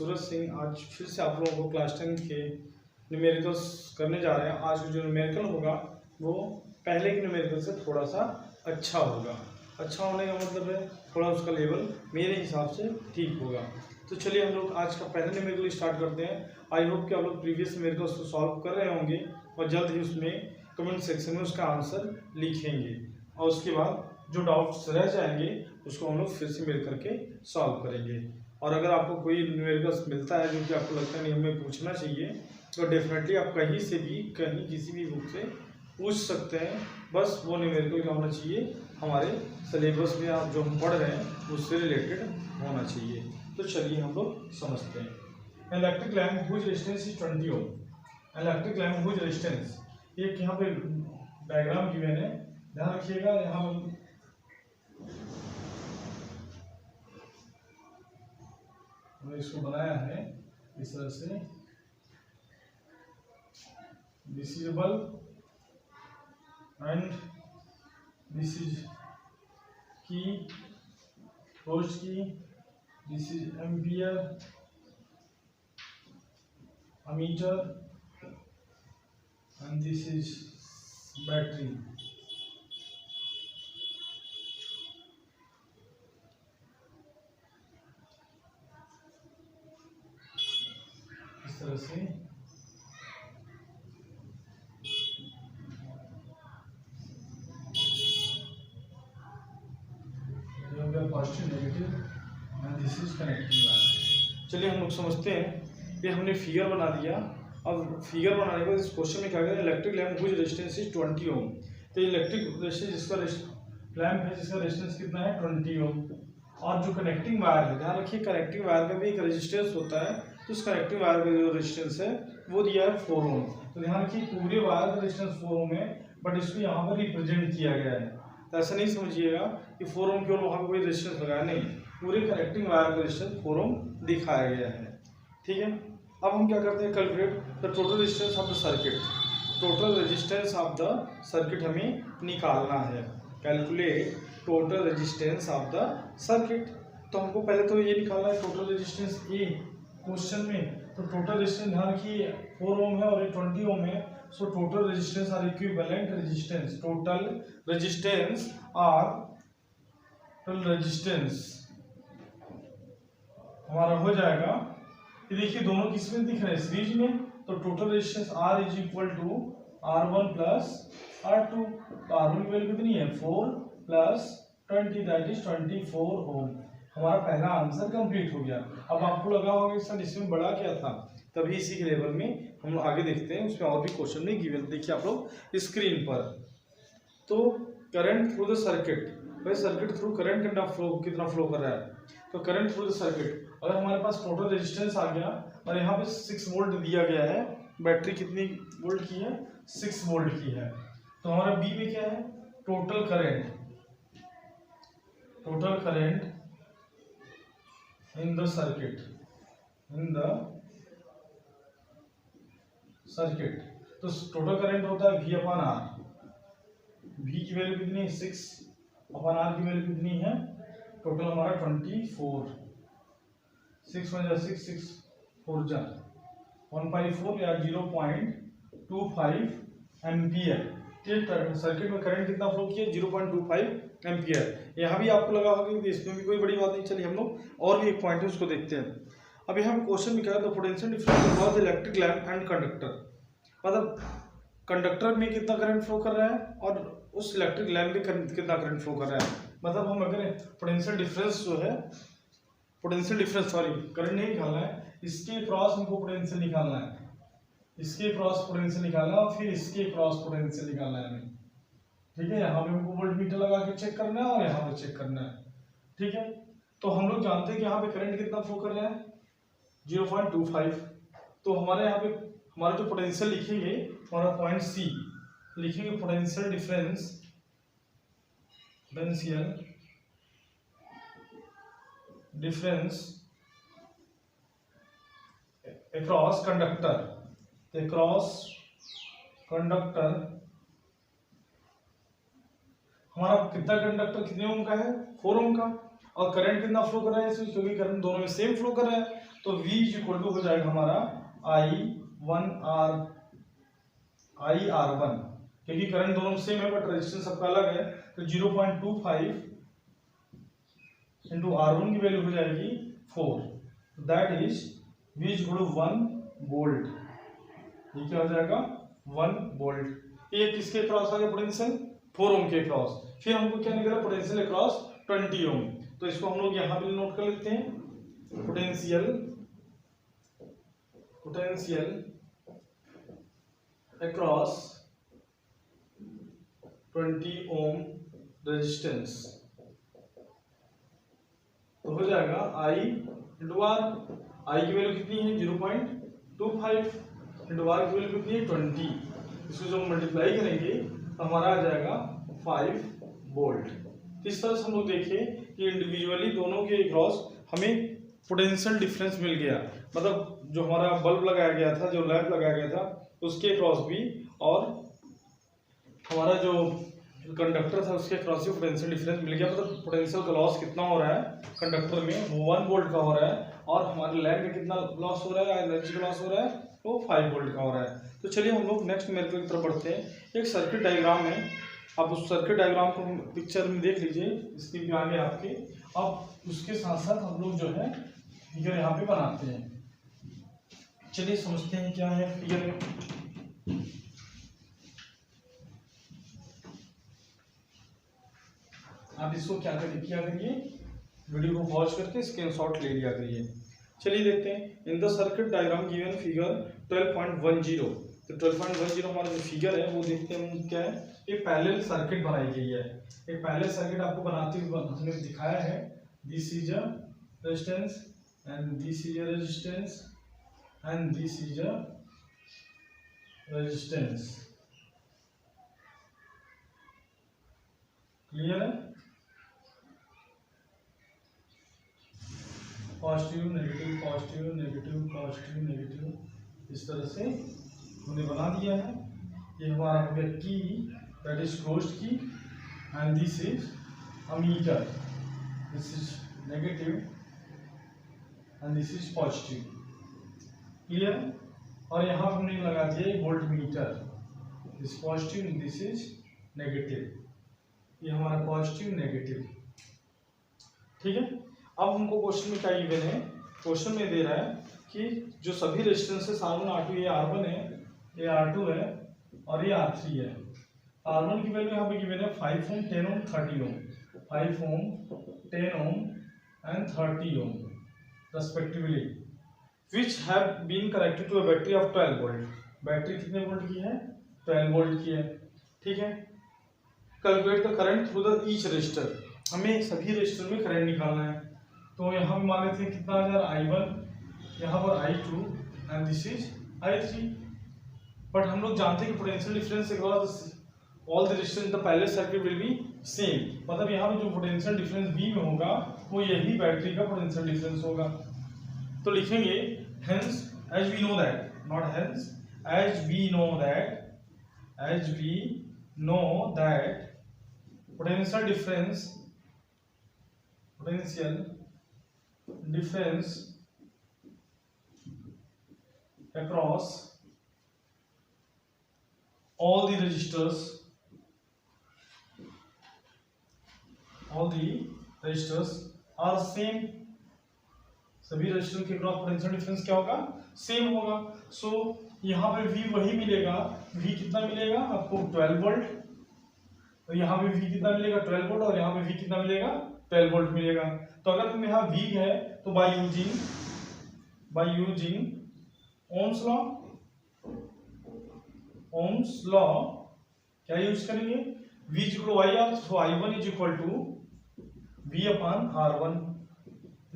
सूरज सिंह आज फिर से आप लोगों को क्लास 10 के न्यूमेरिकल्स करने जा रहे हैं। आज जो न्यूमेरिकल होगा वो पहले के न्यूमेरिकल से थोड़ा सा अच्छा होगा। अच्छा होने का मतलब है थोड़ा उसका लेवल मेरे हिसाब से ठीक होगा। तो चलिए हम लोग आज का पहला न्यूमेरिकल स्टार्ट करते हैं। आई होप कि आप लोग प्रीवियस न्यूमेरिकल्स को सॉल्व कर रहे होंगे और जल्द ही उसमें कमेंट सेक्शन में उसका आंसर लिखेंगे और उसके बाद जो डाउट्स रह जाएंगे उसको हम लोग फिर से मिल करके सॉल्व करेंगे। और अगर आपको कोई न्यूमेरिकल्स मिलता है जो कि आपको लगता है नहीं हमें पूछना चाहिए तो डेफिनेटली आप कहीं से भी कहीं किसी भी बुक से पूछ सकते हैं। बस वो न्यूमेरिकल क्या होना चाहिए, हमारे सिलेबस में आप जो हम पढ़ रहे हैं उससे रिलेटेड होना चाहिए। तो चलिए हम लोग समझते हैं। Electric lamp whose resistance is 20 ohm. Electric lamp whose resistance, एक यहाँ पे डायग्राम गिवन है, ध्यान रखिएगा। यहाँ इसको बनाया है इस तरह से, this is bulb and this is की, पोस्ट की, this is ampere, ammeter and this is battery. इस तरह से positive negative and this is connecting wire. चलिए हम लोग समझते हैं कि हमने फिगर बना दिया। अब फिगर बनाने के बाद इस क्वेश्चन में क्या करें, electric lamp whose resistance is 20 ohm. तो इलेक्ट्रिक रेजिस्टेंस जिसका लैम्प है जिसका रेजिस्टेंस कितना है 20 ओम। और जो कनेक्टिंग वायर है, ध्यान रखिए कनेक्टिंग वायर का भी एक रेजिस्टेंस होता है, तो उस कनेक्टिंग वायर का जो रेजिस्टेंस है वो दिया है 4 ओम। तो ध्यान रखिए पूरे वायर का रेजिस्टेंस 4 ओम है, बट इसको यहाँ पर रिप्रेजेंट किया गया है। तो ऐसा नहीं समझिएगा कि 4 ओम केवल वहाँ पर कोई रेजिस्टेंस लगाया, नहीं, पूरे कनेक्टिंग वायर का रेजिस्टेंस 4 ओम दिखाया गया है। ठीक है, अब हम क्या करते हैं, calculate the total resistance of the circuit. Total resistance of the circuit हमें निकालना है। Calculate total resistance of the circuit. तो हमको पहले तो ये निकालना है टोटल रेजिस्टेंस ए क्वेश्चन में। तो टोटल रेजिस्टेंस ध्यान रखिए 4 ओम है और ये 20 ओम है। So total resistance R equivalent resistance. Total resistance हमारा हो जाएगा, ये देखिए दोनों किस में दिख रहे हैं, सीरीज में। तो total resistance R is equal to R1 plus R2। तो R1 की वैल्यू कितनी है 4 प्लस 20 दैट इज 24 ओम। हमारा पहला आंसर कंप्लीट हो गया। अब आपको लगा होगा सर इसमें बड़ा क्या था, तभी इसी के लेवल में हम लोग आगे देखते हैं। उसमें और भी क्वेश्चन नहीं गिवन, देखिए आप लोग स्क्रीन पर। तो करंट थ्रू द सर्किट, भाई सर्किट थ्रू करंट कितना फ्लो कर रहा है। तो करंट थ्रू द सर्किट, अगर हमारे पास टोटल रेजिस्टेंस आ गया और यहाँ पे 6 वोल्ट दिया गया है, बैटरी कितनी वोल्ट की है 6 वोल्ट की है। तो हमारा बी में क्या है, total current in the circuit, तो टोटल करंट होता है V अपॉन R। V की वैल्यू कितनी है 6 अपॉन R की वैल्यू कितनी है, टोटल हमारा 24। 6 1 6 6 4 जा 154 या 0.25 एम्पियर। सर्किट में करंट कितना फ्लो किया 0.25 एम्पियर। यहाँ भी आपको लगा होगा कि इसमें भी कोई बड़ी बात नहीं। चलिए हम लोग और भी एक पॉइंट है उसको देखते हैं। अब यहाँ क्वेश्चन में क्या है, the potential difference of the electric lamp and conductor. मतलब कंडक्टर में कितना करंट फ्लो कर रहा है और उस इलेक्ट्रिक लैम्प में कितना करंट फ्लो कर रहा है। मतलब हम अगर पोटेंशियल डिफरेंस जो है, करंट नहीं निकालना है, इसके क्रॉस हमको पोटेंशियल निकालना है, इसके क्रॉस पोटेंशियल निकालना है और फिर इसके क्रॉस पोटेंशियल निकालना है हमें। ठीक है, यहाँ पे हमको वोल्टमीटर लगा के चेक करना है और यहाँ पे चेक करना है। ठीक है, तो हम लोग जानते हैं कि यहाँ पे करंट कितना फ्लो कर रहा है 0.25। तो हमारे यहाँ पे हमारा जो पोटेंशियल लिखेंगे, हमारा पॉइंट सी लिखेंगे, पोटेंशियल डिफरेंस अक्रॉस कंडक्टर। हमारा कितना कंडक्टर कितने ओम का है 4 ओम का, और करंट कितना फ्लो कर रहा है इसमें, क्योंकि करंट दोनों में सेम फ्लो कर रहा है। तो तो V इज इक्वल टू हो जाएगा हमारा I R1 क्योंकि करंट दोनों सेम है बट रेजिस्टेंस सबका अलग है, तो 0.25 इंटू R1 की वैल्यू हो जाएगी 4, that is V is equal to 1 volt. ये क्या हो जाएगा 1 वोल्ट। ये किसके क्रॉस आ गया पोटेंशियल 4 ओम के क्रॉस। फिर हमको क्या निकला पोटेंशियल अक्रॉस 20 ओम, तो इसको हम लोग यहाँ पे नोट कर लेते हैं। पोटेंशियल अक्रॉस 20 ओम रेजिस्टेंस, तो हो जाएगा I इंटू आर। आई की वैल्यू कितनी है 0.25 इंटू आर की वैल्यू कितनी है 20। इसको जब मल्टीप्लाई करेंगे तो हमारा आ जाएगा 5 वोल्ट। इस तरह से हम लोग देखें कि इंडिविजुअली दोनों के क्रॉस हमें पोटेंशियल डिफरेंस मिल गया, मतलब जो हमारा बल्ब लगाया गया था, जो लैंप लगाया गया था उसके क्रॉस भी, और हमारा जो कंडक्टर था उसके क्रॉस भी पोटेंशियल डिफरेंस मिल गया। मतलब पोटेंशियल का लॉस कितना हो रहा है कंडक्टर में, वो 1 वोल्ट का हो रहा है, और हमारे लैंप में कितना लॉस हो रहा है, एनर्जी का लॉस हो रहा है, वो 5 वोल्ट का हो रहा है। तो चलिए हम लोग नेक्स्ट न्यूमेरिकल की तरफ बढ़ते हैं। एक सर्किट डायग्राम है, आप उस सर्किट डायग्राम को पिक्चर में देख लीजिए, इसकी भी आगे आपके। अब उसके साथ साथ हम लोग जो है फिगर यहाँ पे बनाते हैं। चलिए समझते हैं क्या है फिगर में। आप इसको क्या करिए, वीडियो को पॉज करके स्क्रीनशॉट ले लिया करिए। चलिए देखते हैं। इन the circuit diagram given figure 12.10, तो 12.10 हमारा जो फिगर है वो देखते हैं हम क्या है। एक पैरेलल सर्किट बनाई गई है। एक पैरेलल सर्किट आपको बनाते हुए हमने दिखाया है। This is a resistance and this is a resistance and this is a resistance. Clear है? Positive negative positive negative positive negative, इस तरह से हमने बना दिया है। ये हमारा हो गया की, दैट इज क्लोज्ड की, and this is ammeter, this is negative and this is positive. Clear? और यहाँ हमने लगा दिया volt meter, this positive this is negative, ये हमारा पॉजिटिव नेगेटिव। ठीक है। अब हमको क्वेश्चन में क्या गिवन है, क्वेश्चन में दे रहा है कि जो सभी रेजिस्टेंसेस R1 R2, ये R1 है, ये R2 है और ये R3 है। R1 की वैल्यू यहाँ पे गिवन है 5 ohm 10 ohm 30 ohm, 5 ohm 10 ohm and 30 ohm respectively, which have been connected to a battery of 12 volt. Battery कितने वोल्ट की है 12 वोल्ट की है। ठीक है। Calculate the current through the each register, हमें सभी रजिस्टर में करंट निकालना है। तो यहाँ मान लेते हैं कितना आ जा रहा है I1, यहाँ पर I2 and this is I3। But हम लोग जानते हैं कि potential difference across all the resistance in the parallel circuit will be same, मतलब यहाँ पे जो पोटेंशियल डिफरेंस V में होगा वो यही बैटरी का पोटेंशियल डिफरेंस होगा। तो लिखेंगे hence as we know that, not hence, as we know that potential difference across all the registers are same, सभी रजिस्टर के क्रॉस पोटेंशियल डिफरेंस क्या होगा सेम होगा। सो यहाँ पे V वही मिलेगा, V कितना मिलेगा आपको 12 वोल्ट, तो यहाँ पे V कितना मिलेगा 12 वोल्ट, और यहाँ पे V कितना मिलेगा 12 वोल्ट मिलेगा। तो अगर हम यहाँ V है तो बाय यूजिंग ओम्स लॉ क्या यूज करेंगे, V is equal to IR, so I1 is equal to V upon R1।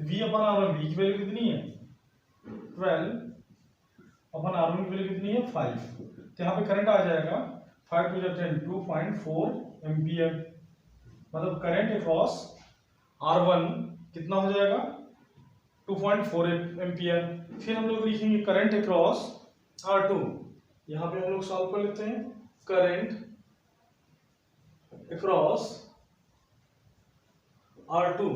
V upon R1, V की वैल्यू कितनी है 12 अपॉन R1 की वैल्यू कितनी है 5, तो यहाँ पे करंट आ जाएगा 5 to the 10 2.4 एम्पियर, मतलब करंट अक्रॉस R1 कितना हो जाएगा 2.4 एम्पियर। फिर हम लोग लिखेंगे करंट अक्रॉस R2, यहाँ पे हम लोग सॉल्व कर लेते हैं। Current across R2,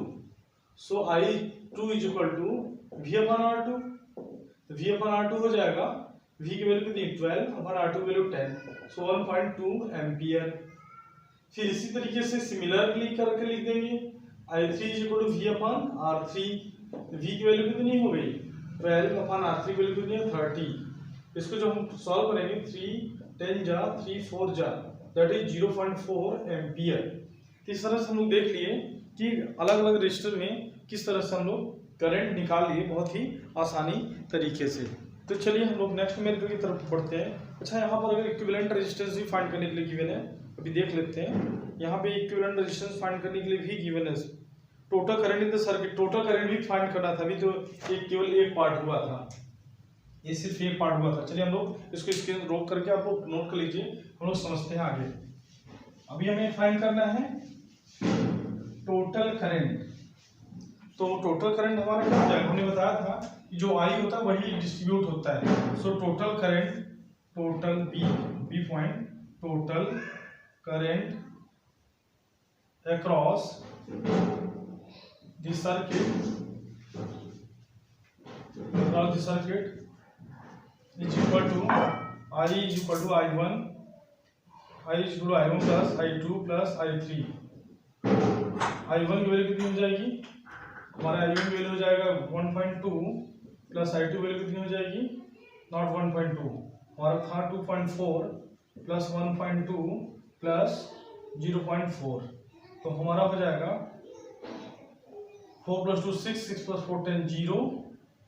so I2 is equal to V upon R2, तो V अपॉन R2 हो जाएगा, V की वैल्यू कितनी 12 अपॉन R2 की वैल्यू 10, सो 1.2 एम्पियर। फिर इसी तरीके से सिमिलरली करके लिख देंगे I3 is equal to V upon R3, V की वैल्यू कितनी हो गई 12 अपॉन R3 की वैल्यू कितनी है 30। इसको जो हम सॉल्व करेंगे 3 10 जा 3 4 जा दैट इज 0.4 एम्पियर। इस तरह से हम लोग देख लिए कि अलग अलग रजिस्टर में किस तरह से हम लोग करंट निकाल लिए बहुत ही आसानी तरीके से। तो चलिए हम लोग नेक्स्ट न्यूमेरिकल की तरफ बढ़ते हैं। अच्छा, यहाँ पर अगर इक्विवेलेंट रेजिस्टेंस भी फाइंड करने के लिए गिवन है, अभी देख लेते हैं। यहाँ पे इक्विवेलेंट रेजिस्टेंस फाइंड करने के लिए भी गिवन है total current in the circuit, total current भी फाइंड करना था। अभी तो केवल एक पार्ट हुआ था, ये सिर्फ एक पार्ट हुआ था। चलिए हम लोग इसको स्क्रीन रोक करके आप लोग नोट कर लीजिए, हम लोग समझते हैं आगे। अभी हमें फाइंड करना है टोटल करंट। तो टोटल करंट हमारा क्या हो जाएगा, हमने बताया था कि जो आई होता है वही डिस्ट्रीब्यूट होता है। So total current, total B point, total current across the circuit, across the circuit is equal to I is equal to I1, I is equal to I1 plus I2 plus I3। I1 की value कितनी हो जाएगी, हमारा I1 की value हो जाएगा 1.2 plus I2 value कितनी हो जाएगी, नॉट 1.2, हमारा था 2.4 प्लस 1.2 प्लस 0.4, तो हमारा हो जाएगा 4 plus 2 6, 6 plus 4 10 0,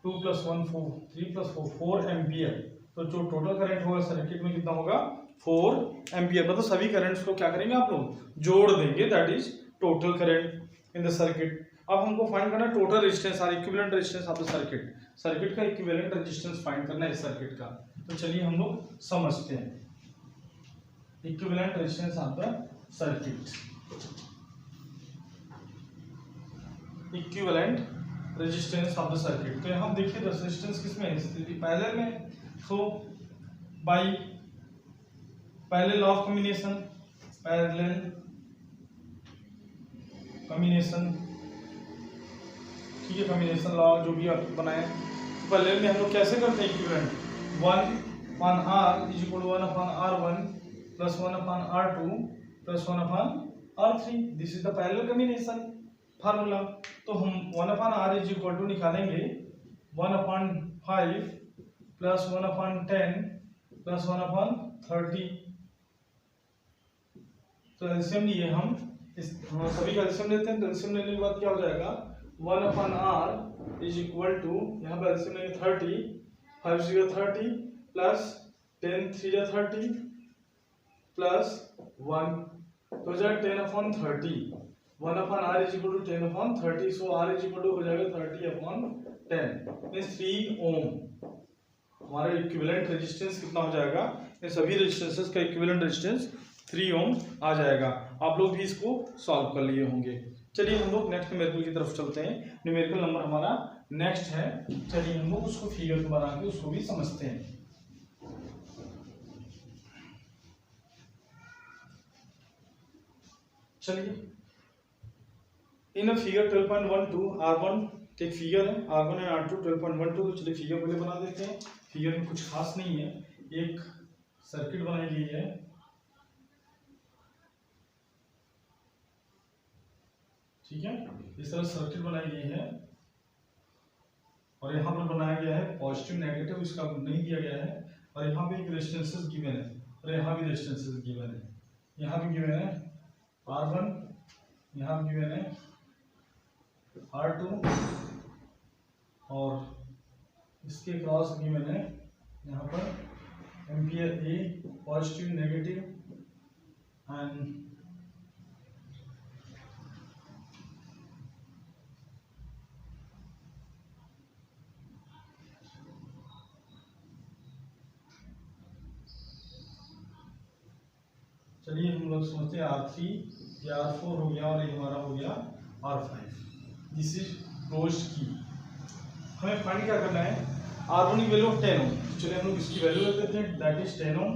2 plus 1 4, 3 plus 4 4 ampere. तो जो टोटल करंट होगा सर्किट में कितना होगा 4 एम्पियर। मतलब सभी करंट्स को क्या करेंगे आप लोग जोड़ देंगे, that is total current in the circuit. अब हमको फाइंड करना है टोटल रेजिस्टेंस और equivalent resistance of the circuit. Circuit का इक्विवेलेंट रेजिस्टेंस फाइंड करना है इस सर्किट का। तो चलिए हम लोग समझते हैं equivalent resistance of the circuit. Equivalent resistance of the circuit, तो यहाँ देखिए रेजिस्टेंस किसमें है, पैरेलल में। So by parallel of combination, parallel combination, ठीक है, कॉम्बिनेशन लॉ जो भी आप बनाए। तो पैरेलल में हम लोग कैसे करते हैं equivalent, 1 upon R is equal to 1 upon R1 plus 1 upon R2 plus 1 upon R3। This is the parallel combination formula. तो हम 1 upon R is equal to निकालेंगे 1 upon 5 plus 1 upon 10 plus 1 upon 30। तो एलसीएम लिए हम सभी का LCM लेते हैं। तो एलसीएम लेने के बाद क्या हो जाएगा 1 upon R is equal to, यहाँ पर एलसीएम लेंगे 30, 5 से 30 प्लस 10 3 जा 30 प्लस 1, तो हो जाएगा 10 upon 30। 1 upon R is equal to 10 upon 30, so R is equal to हो जाएगा 30 अपॉन 10, मींस 3 ओम। हमारा इक्विवेलेंट रेजिस्टेंस कितना हो जाएगा, इन सभी रेजिस्टेंसेस का इक्विवेलेंट रेजिस्टेंस 3 ओम आ जाएगा। आप लोग भी इसको सॉल्व कर लिए होंगे। चलिए हम लोग नेक्स्ट न्यूमेरिकल की तरफ चलते हैं। न्यूमेरिकल नंबर हमारा नेक्स्ट है, चलिए हम लोग उसको फिगर को बना के उसको भी समझते हैं। चलिए इन फिगर 12.12 R1 एक फिगर है, R1 एंड R2 12.12। तो चलिए फिगर पहले बना देते हैं। फिगर में कुछ खास नहीं है, एक सर्किट बनाई गई है, ठीक है, इस तरह सर्किट बनाई गई है और यहाँ पर बनाया गया है पॉजिटिव नेगेटिव, इसका नहीं दिया गया है। और यहाँ पे एक रेजिस्टेंसेस गिवन है और यहाँ भी रेजिस्टेंसेस गिवन है, यहाँ भी गिवन है R1, यहाँ भी गिवन है R2 और इसके क्रॉस गिवन है यहाँ पर ampere A, positive negative and चलिए हम लोग समझते हैं R3, ये R4 हो गया और ये हमारा हो गया R5। दिस इज क्लोज्ड की। हमें फाइंड क्या करना है, R1 की वैल्यू 10 ओम, चलिए हम लोग इसकी वैल्यू रख देते हैं, दैट इज 10 ओम।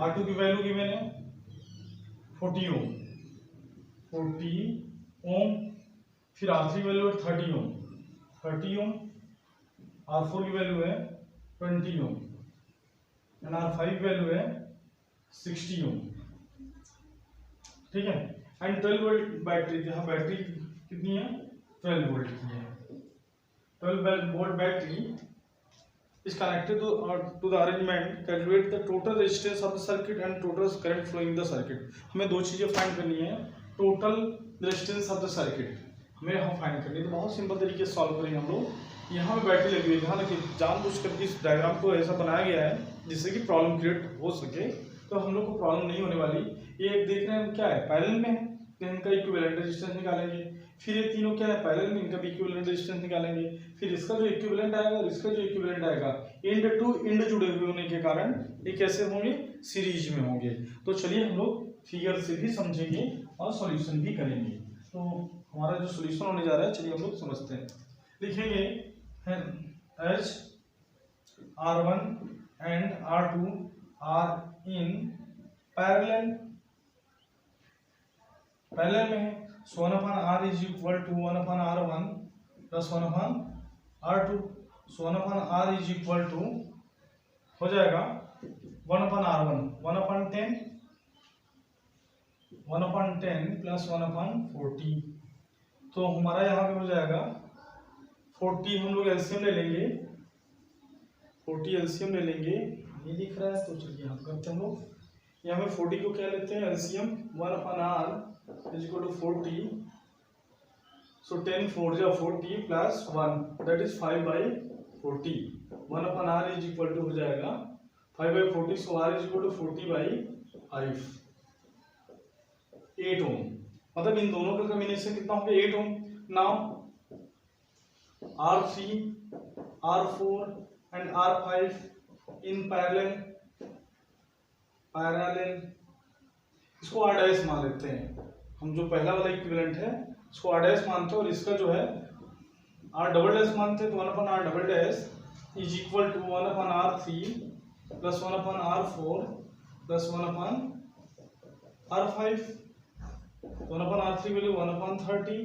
R2 की वैल्यू गिवन है 40 ओम, 40 ओम। फिर R3 वैल्यू है 30 ओम, 30 ओम। R4 की वैल्यू है 20 ओम एंड R5 की वैल्यू है 60 ओम, ठीक है। एंड 12 वोल्ट बैटरी, यहाँ बैटरी कितनी है 12 वोल्ट की है। 12 volt battery is connected to the arrangement. Calculate the total resistance of the circuit and total current flowing in the circuit. हमें दो चीजें फाइंड करनी है, total resistance of the circuit हमें यहाँ फाइंड करनी है। तो बहुत सिंपल तरीके से सॉल्व करेंगे हम लोग। यहाँ पे बैटरी लगी हुई है, ध्यान रखिए जानबूझ करके इस डायग्राम को ऐसा बनाया गया है जिससे कि प्रॉब्लम क्रिएट हो सके, तो हम लोग को प्रॉब्लम नहीं होने वाली। ये एक देख रहे हैं क्या है, पैरेलल में है तो इनका इक्विवेलेंट रेजिस्टेंस निकालेंगे। फिर ये तीनों क्या है पैरेलल में, इनका भी इक्विवेलेंट रेजिस्टेंस निकालेंगे। फिर इसका जो इक्विवेलेंट आएगा और इसका जो इक्विवेलेंट आएगा, एंड टू एंड जुड़े हुए होने के कारण ये कैसे होंगे, सीरीज में होंगे। तो चलिए हम लोग फिगर से भी समझेंगे और सॉल्यूशन भी करेंगे। तो हमारा जो सॉल्यूशन होने जा रहा है चलिए हम लोग समझते हैं। लिखेंगे H R1 and R2 are in parallel में है। So 1/R is equal to 1/R1 plus 1/R2. So 1/R is equal to हो जाएगा 1/R1 1/10 plus 1/40। तो हमारा यहाँ पे हो जाएगा 40, हम लोग एलसीएम ले लेंगे, 40 एलसीएम ले लेंगे, ये दिख रहा है। तो चलिए यहाँ करते हैं हम लोग, यहाँ पे 40 को क्या लेते हैं LCM, 1/R is equal to 40, so 10 4 जा 40 plus 1 that is 5/40, 1/R is equal to हो जाएगा 5/40, so R is equal to 40/5, 8 ओम। मतलब इन दोनों का कॉम्बिनेशन कितना होगा 8 ohm. Now R3 R4 and R5 in parallel, इसको R डैश मान लेते हैं हम, जो पहला वाला इक्विवेलेंट है इसको R डैश मानते हैं और इसका जो है R डबल डैश मानते हैं। तो 1/R double dash is equal to 1/R3 plus 1/R4 plus 1/R5। 1/R3 value 1/30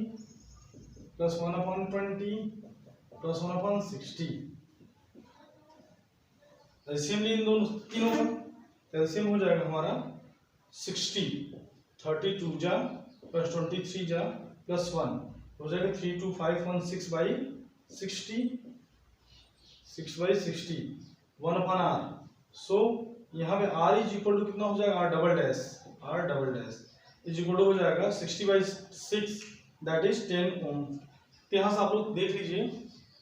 plus 1/20 plus 1/60। LCM इन दोनों तीनों का, एलसीएम हो जाएगा हमारा 60, 32 जा प्लस 23 जा प्लस 1 हो जाएगा 32516/60, 6/60 1/R। सो यहाँ पे R इज इक्वल टू कितना हो जाएगा, R double dash is equal to हो जाएगा 60/6 दैट इज 10 ओम। तो यहाँ से आप लोग देख लीजिए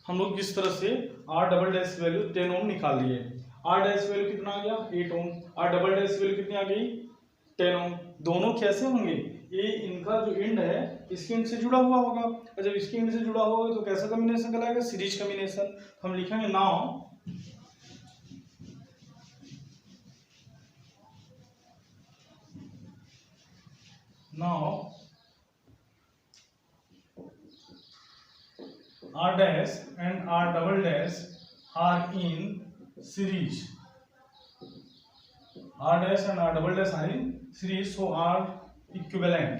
हम लोग किस तरह से R डबल डैश वैल्यू 10 ओम निकाल लिए। R डैश वैल्यू कितना आ गया 8 ओम, R डबल डैश वैल्यू कितनी आ गई 10 ओम। दोनों कैसे होंगे, ये इनका जो एंड है इसके एंड से जुड़ा हुआ होगा, और जब इसके एंड से जुड़ा होगा तो कैसा कॉम्बिनेशन कहलाएगा, सीरीज कॉम्बिनेशन। हम लिखेंगे now R dash and R double dash are in series. R dash and R double dash are in series, so R equivalent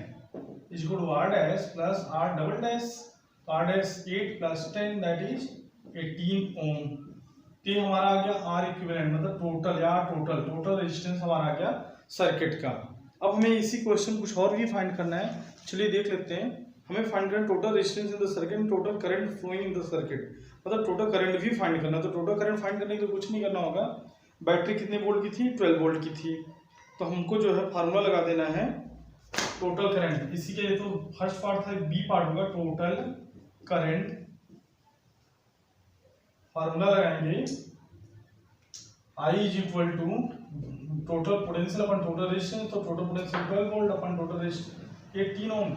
is equal to R dash plus R double dash, R dash 8 plus 10 that is 18 ohm। ये हमारा आ गया R equivalent, मतलब total या total resistance हमारा आ गया circuit का। अब हमें इसी क्वेश्चन कुछ और भी फाइंड करना है, चलिए देख लेते हैं। हमें फाइंड करना total resistance in the circuit, total current flowing in the circuit, मतलब टोटल करंट भी फाइंड करना है। तो टोटल करंट फाइंड करने के लिए कुछ नहीं करना होगा, बैटरी कितने वोल्ट की थी 12 वोल्ट की थी, तो हमको जो है फार्मूला लगा देना है टोटल करंट। इसी के लिए तो फर्स्ट पार्ट था, बी पार्ट होगा टोटल करंट। फार्मूला लगाएंगे I is equal to total potential upon total resistance, तो total potential 12 volt upon total resistance 18 ohm,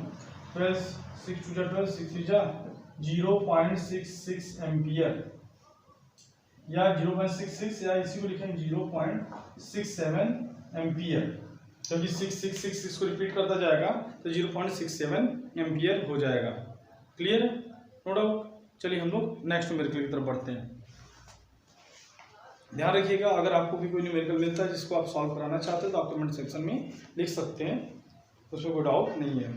12 6 2 12 6 3 0.66 ampere या 0.66 या इसी को लिखेंगे 0.67 एम्पियर, क्योंकि 666 इसको रिपीट करता जाएगा तो 0.67 एम्पियर हो जाएगा। क्लियर है, नो डाउट। चलिए हम लोग नेक्स्ट न्यूमेरिकल की तरफ बढ़ते हैं। ध्यान रखिएगा अगर आपको भी कोई न्यूमेरिकल मिलता है जिसको आप सॉल्व कराना चाहते हैं तो आप कमेंट सेक्शन में लिख सकते हैं, उसमें कोई डाउट नहीं है।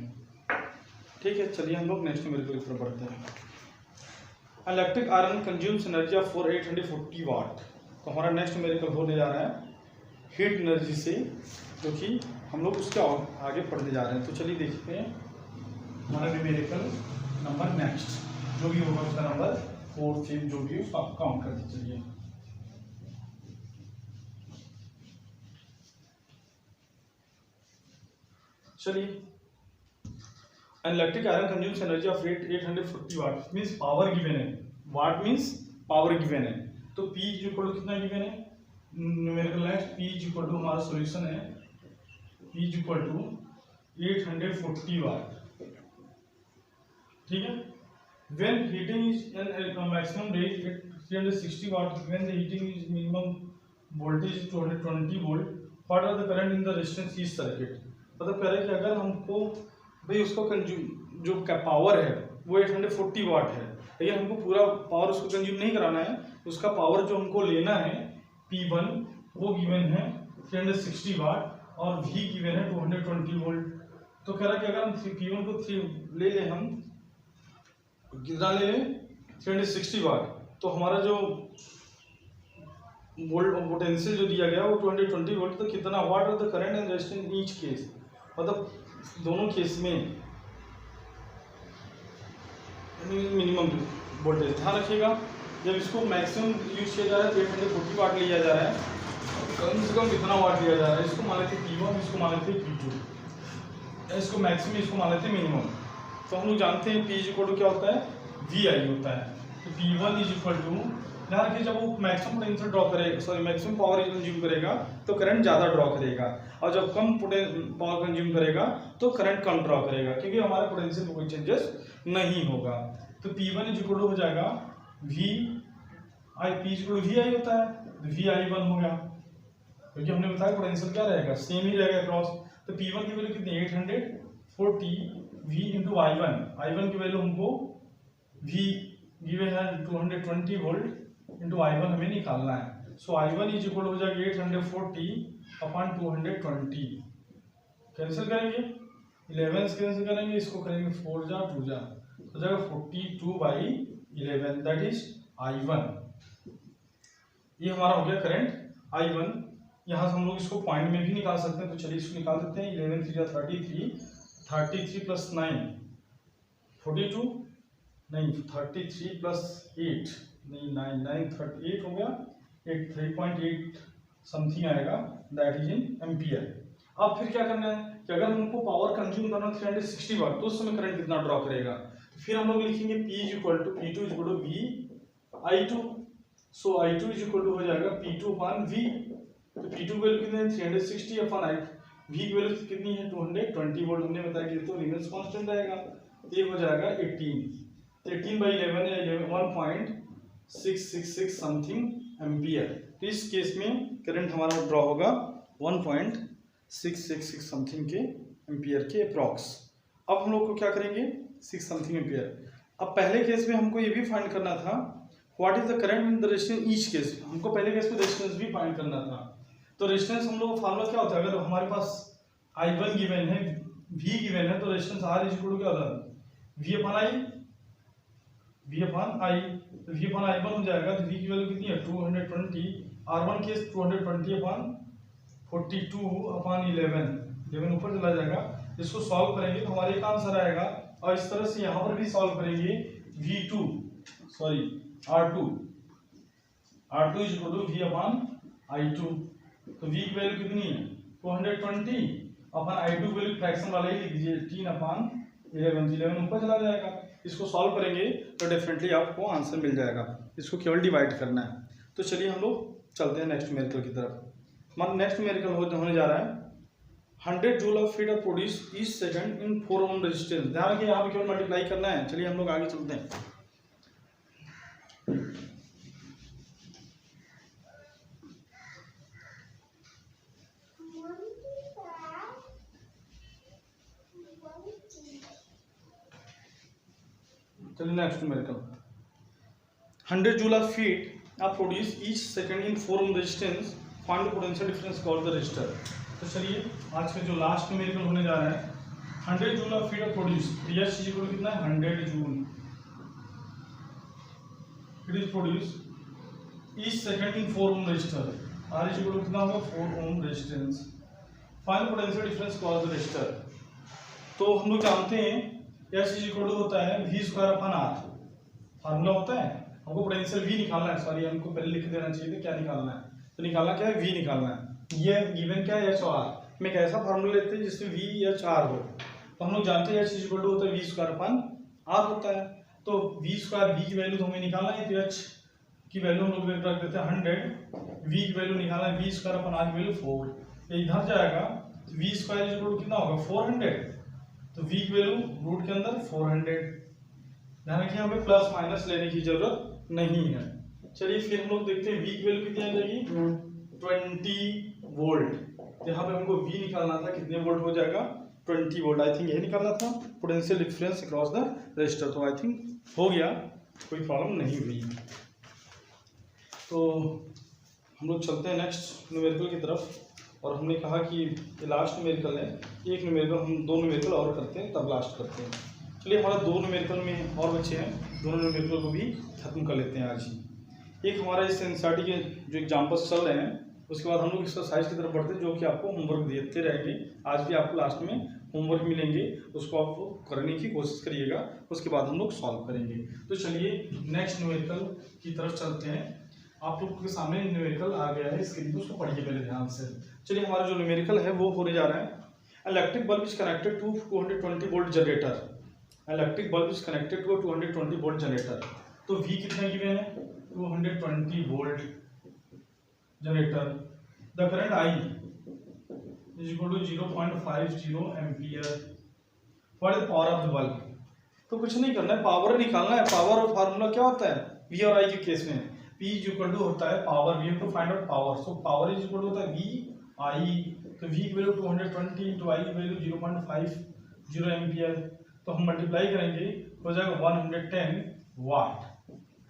ठीक है, चलिए हम लोग नेक्स्ट न्यूमेरिकल की तरफ बढ़ते हैं। Electric iron consumes energy of 840 वाट। तो हमारा नेक्स्ट न्यूमेरिकल होने जा रहा है हीट एनर्जी से, जो कि हम लोग उसके आगे पढ़ने जा रहे हैं। तो चलिए देखते हैं हमारा न्यूमेरिकल नंबर नेक्स्ट जो भी होगा उसका नंबर 4 5 जो भी उसको आप काउंट कर दीजिए। चलिए, electric iron consumes energy of 840 watt means power given है। वाट मींस पावर गिवन है। तो P इक्वल टू कितना गिवन है numerical next P equal to हमारा सॉल्यूशन है P इक्वल टू 840 वाट। ठीक है। When heating is in maximum rate at 360 watt, when the heating is minimum voltage is 220 volt, what are the current in the resistance each circuit? मतलब कह रहे हैं कि अगर हमको भाई उसको कंज्यूम जो पावर है वो 840 वाट है, लेकिन हमको पूरा पावर उसको कंज्यूम नहीं कराना है, उसका पावर जो हमको लेना है P1 वो गिवन है 360 वाट और V गिवन है 220 वोल्ट। तो कह रहा है कि अगर हम P1 को 3 ले लें, हम कितना ले लें 360 वाट, तो हमारा जो वोल्ट पोटेंशियल जो दिया गया वो 220 वोल्ट। तो कितना watt of the current and resistance in each case, मतलब दोनों केस में मिनिमम वोल्टेज। ध्यान रखिएगा जब इसको मैक्सिमम यूज किया जा रहा है 840 वाट लिया जा रहा है, कम से कम कितना वाट लिया जा रहा है, इसको मान लेते P1, इसको मान लेते P2, इसको मैक्सिमम इसको मान लेते मिनिमम। तो हम लोग जानते हैं P इक्वल टू क्या होता है VI होता है। तो P1 इज इक्वल टू, ध्यान रखिए जब वो मैक्सिमम पोटेंशियल ड्रॉ करेगा, सॉरी मैक्सिमम पावर कंज्यूम करेगा तो करंट ज़्यादा ड्रॉ करेगा, और जब कम पावर कंज्यूम करेगा तो करंट कम ड्रॉ करेगा, क्योंकि हमारे पोटेंशियल में कोई चेंजेस नहीं होगा। तो P1 इज इक्वल टू हो जाएगा VI, P equal to VI होता है तो VI1 हो गया, क्योंकि हमने बताया पोटेंशियल क्या रहेगा सेम ही रहेगा क्रॉस। तो P1 की वैल्यू कितनी 840 V इंटू I1 की वैल्यू हमको V गिवे है 220 वोल्ट इंटू I1 हमें निकालना है। सो I1 इज इक्वल हो जाएगा 840 अपॉन 220। कैंसिल करेंगे 11 से कैंसिल करेंगे, इसको करेंगे 4 जा 2 जा, तो जाएगा 42/11 दैट इज I1। ये हमारा हो गया करंट I1। यहाँ से हम लोग इसको पॉइंट में भी निकाल सकते हैं, तो चलिए इसको निकाल देते हैं। 11 3 33 प्लस 9 42 नहीं 33 प्लस 8 नहीं 9 38 हो गया, 3.8 समथिंग आएगा दैट इज इन एम्पियर। अब फिर क्या करना है कि अगर हमको पावर कंज्यूम करना 360 वाट तो उस समय करंट कितना ड्रॉ करेगा, फिर हम लोग लिखेंगे P equal to P2 equal to VI2। So I2 is equal to हो जाएगा P2 अपॉन V। तो P2 की वैल्यू कितनी है 360 अपॉन I, V की वैल्यू कितनी है 220 वोल्ट, हमने बताया कि तो रिवर्स कांस्टेंट रहेगा, ये हो जाएगा 18/11 है 1.666 समथिंग एम्पियर। तो इस केस में करंट हमारा ड्रॉ होगा 1.666 समथिंग के एम्पियर के अप्रॉक्स। अब हम लोग को क्या करेंगे 6 समथिंग एम्पियर। अब पहले केस में हमको ये भी फाइंड करना था what is the current in the resistance each case, हमको पहले केस में रेजिस्टेंस भी फाइंड करना था। तो रेजिस्टेंस हम लोग का फार्मूला क्या होता है, अगर हमारे पास I1 गिवन है V गिवन है तो resistance R is equal to क्या होता है V अपॉन I। तो V अपॉन I1 हो जाएगा, तो V की वैल्यू कितनी है 220, R1 केस 220 अपॉन 42 अपॉन 11 ऊपर चला जाएगा। इसको सॉल्व करेंगे तो हमारे एक आंसर आएगा, और इस तरह से यहाँ पर भी सॉल्व करेंगे R2 is equal to V upon I2। तो V की वैल्यू कितनी है 220 अपॉन I2 की वैल्यू फ्रैक्शन वाला ही लिख दीजिए 18 अपॉन 11 ऊपर चला जाएगा। इसको सॉल्व करेंगे तो डेफिनेटली आपको आंसर मिल जाएगा, इसको केवल डिवाइड करना है। तो चलिए हम लोग चलते हैं नेक्स्ट न्यूमेरिकल की तरफ। हमारा नेक्स्ट न्यूमेरिकल होने जा रहा है 100 joule of heat are produce each second in 4 ohm resistance. ध्यान रखिए यहाँ पे केवल मल्टीप्लाई करना है। चलिए हम लोग आगे चलते हैं। चलिए next numerical 100 joule of heat are produce each second in 4 ohm resistance, find the potential difference called the register. तो चलिए आज का जो लास्ट न्यूमेरिकल होने जा रहा है 100 joule of heat are produce, yes is equal to कितना है 100 joule. It is produce each second in 4 ohm register, R is equal to कितना होगा 4 ohm resistance. Find potential difference cross the register. तो हम लोग जानते हैं एस इज इक्वल टू होता है V square upon R, formula होता है। हमको पोटेंशियल वी निकालना है, सॉरी हमको पहले लिख देना चाहिए था क्या निकालना है, तो निकालना क्या है वी निकालना है। ये गिवन क्या है एच और आर, में कैसा फार्मूला लेते हैं जिसमें वी एच आर हो, तो हम लोग जानते हैं एच इज इक्वल टू होता है वी स्क्वायर अपॉन आर होता है। तो वी स्क्वायर वी की वैल्यू तो हमें निकालना है, तो एच की वैल्यू हम लोग रख देते हैं 100, वी की वैल्यू निकालना है वी स्क्वायर अपॉन आर की वैल्यू 4, ये इधर जाएगा V square is equal to कितना होगा 400, तो वी की वैल्यू रूट के अंदर 400। ध्यान रखिए हमें प्लस माइनस लेने की जरूरत नहीं है। चलिए फिर हम लोग देखते हैं वी की वैल्यू कितनी आ जाएगी 20 वोल्ट। यहाँ पे हमको वी निकालना था, कितने वोल्ट हो जाएगा 20 वोल्ट, आई थिंक यही निकालना था potential difference across the register. तो आई थिंक हो गया, कोई प्रॉब्लम नहीं हुई। तो हम लोग चलते हैं नेक्स्ट न्यूमेरिकल की तरफ, और हमने कहा कि ये लास्ट न्यूमेरिकल है, एक न्यूमेरिकल हम 2 न्यूमेरिकल और करते हैं तब लास्ट करते हैं। चलिए हमारा 2 न्यूमेरिकल में और बच्चे हैं, दोनों न्यूमेरिकल को भी खत्म कर लेते हैं आज ही। एक हमारा इस एनसीईआरटी के जो एग्जाम्पल्स चल रहे हैं, उसके बाद हम लोग एक्सरसाइज की तरफ बढ़ते हैं जो कि आपको होमवर्क देते रहेंगे। आज भी आपको लास्ट में होमवर्क मिलेंगे, उसको आप करने की कोशिश करिएगा, उसके बाद हम लोग सॉल्व करेंगे। तो चलिए नेक्स्ट न्यूमेरिकल की तरफ चलते हैं। आप लोग के सामने न्यूमेरिकल आ गया है स्क्रीन पर, उसको पढ़िए पहले ध्यान से। चलिए हमारा जो न्यूमेरिकल है वो होने जा रहा है electric bulb is connected to 220 volt generator. Electric bulb is connected to 220 volt generator. तो V कितना गिवन है 220 volt generator. The current I is equal to 0.50 ampere. What is power of the bulb. तो कुछ नहीं करना है, power निकालना है। पावर और फार्मूला क्या होता है V और I के केस में, P इज इक्वल टू होता है power, we have to find out power. So power is equal to होता है V I, तो V की वैल्यू 220 इंटू I की वैल्यू 0.50 एम्पियर। तो हम मल्टीप्लाई करेंगे, हो जाएगा 110 वाट।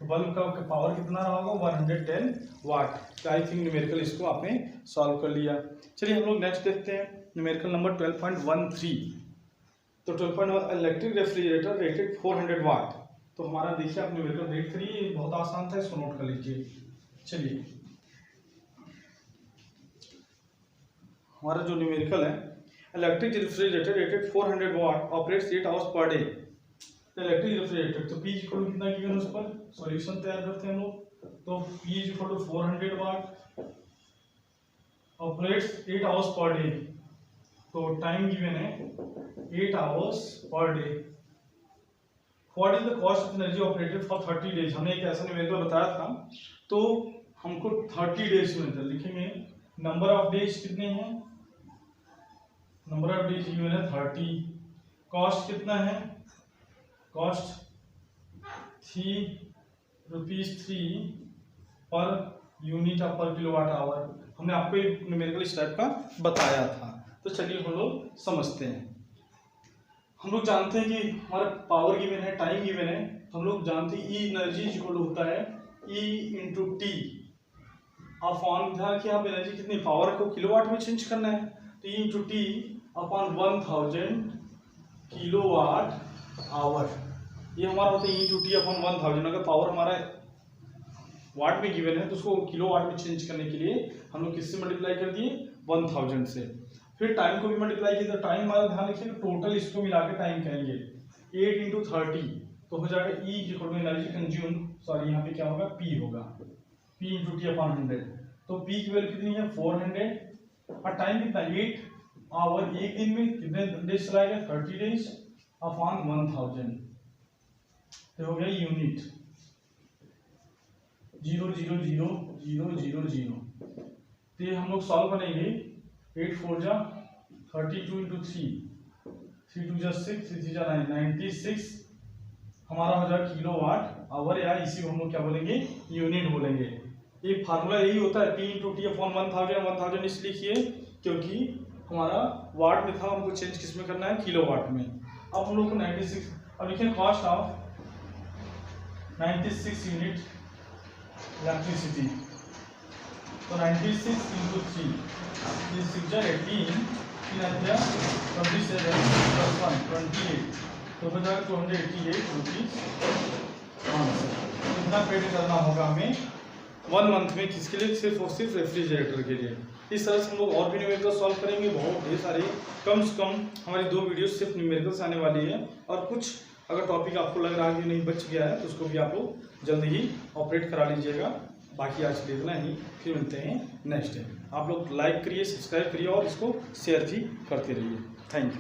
तो बल्ब का पावर कितना रहा होगा 110 वाट। तो आई थिंक न्यूमेरिकल इसको आपने सॉल्व कर लिया। चलिए हम लोग नेक्स्ट देखते हैं न्यूमेरिकल नंबर 12.13। तो 12.1 इलेक्ट्रिक रेफ्रिजरेटर रेटेड 400 वाट। तो हमारा देखिए आप न्यूमेरिकल देख करिए, बहुत आसान था, इसको नोट कर लीजिए। चलिए हमारा जो न्यूमेरिकल है electric refrigerator rated 400 watt operates 8 hours per day. Electric refrigerator, तो P इक्वल टू कितना गिवन उस पर सॉल्यूशन तैयार करते हैं हम लोग। तो P equal to 400 watt operates 8 hours per day. तो टाइम गिवन है 8 hours per day. What is the cost of energy operated for 30 days. हमने एक ऐसा न्यूमेरिकल बताया था, तो हमको 30 डेज में था, लिखेंगे नंबर ऑफ डेज कितने हैं, नंबर ऑफ डेज गिवन है 30। कॉस्ट कितना है, cost 3 rupees 3 per unit of पर किलोवाट आवर। हमने आपको एक न्यूमेरिकल इस टाइप का बताया था। तो चलिए हम लोग समझते हैं। हम लोग जानते हैं कि हमारा पावर गिवन है, टाइम गिवन है, तो हम लोग जानते हैं ई एनर्जी इक्वल होता है E इंटू टी अपॉन, ध्यान कि आप एनर्जी कितनी, पावर को किलोवाट में चेंज करना है, तो E into T upon 1000 kilowatt hour. ये हमारा होता है E इंटू टी अपॉन 1000। अगर पावर हमारा वाट में गिवन है तो उसको किलोवाट में चेंज करने के लिए हम लोग किससे मल्टीप्लाई कर दिए 1000 से। फिर टाइम को भी मल्टीप्लाई किया, तो टाइम हमारा ध्यान रखिए टोटल इसको मिला के टाइम कहेंगे 8 इंटू 30, तो हो जाएगा E equal to energy consume, sorry यहाँ पे क्या होगा P होगा, P इंटू टी अपॉन 100। तो P की वैल्यू कितनी है 400 और टाइम कितना 8 आवर। एक दिन में कितने डेज चलाएगा 30 डेज अपॉन 1000, तो हो गया यूनिट 0.00000। तो ये हम लोग सॉल्व करेंगे 8 4 जा 32 इंटू 3, 3 2 जा 6, 3 3 जा 9, 96 हमारा हो जाएगा किलोवाट आवर, या इसी को हम लोग क्या बोलेंगे यूनिट बोलेंगे। ये फार्मूला यही होता है P इंटू टी अपॉन 1000 इसलिए किए क्योंकि हमारा वाट में था, हमको चेंज किस में करना है किलोवाट में। अब हम लोग को 96, अब लिखें कॉस्ट ऑफ 96 यूनिट इलेक्ट्रिसिटी। तो 96 इंटू 3 6 18 27 +1 28, तो हो जाएगा 288 रुपीज। कितना पेड करना होगा हमें 1 मंथ में, किसके लिए, सिर्फ और सिर्फ रेफ्रिजरेटर के लिए। इस तरह से हम लोग और भी न्यूमेरिकल सॉल्व करेंगे, बहुत ढेर सारे, कम से कम हमारी 2 वीडियो सिर्फ न्यूमेरिकल्स आने वाली है। और कुछ अगर टॉपिक आपको लग रहा है कि नहीं बच गया है तो उसको भी आप लोग जल्द ही ऑपरेट करा लीजिएगा। बाकी आज के लिए इतना ही, फिर मिलते हैं नेक्स्ट डे। आप लोग लाइक करिए, सब्सक्राइब करिए और इसको शेयर भी करते रहिए। Thank you.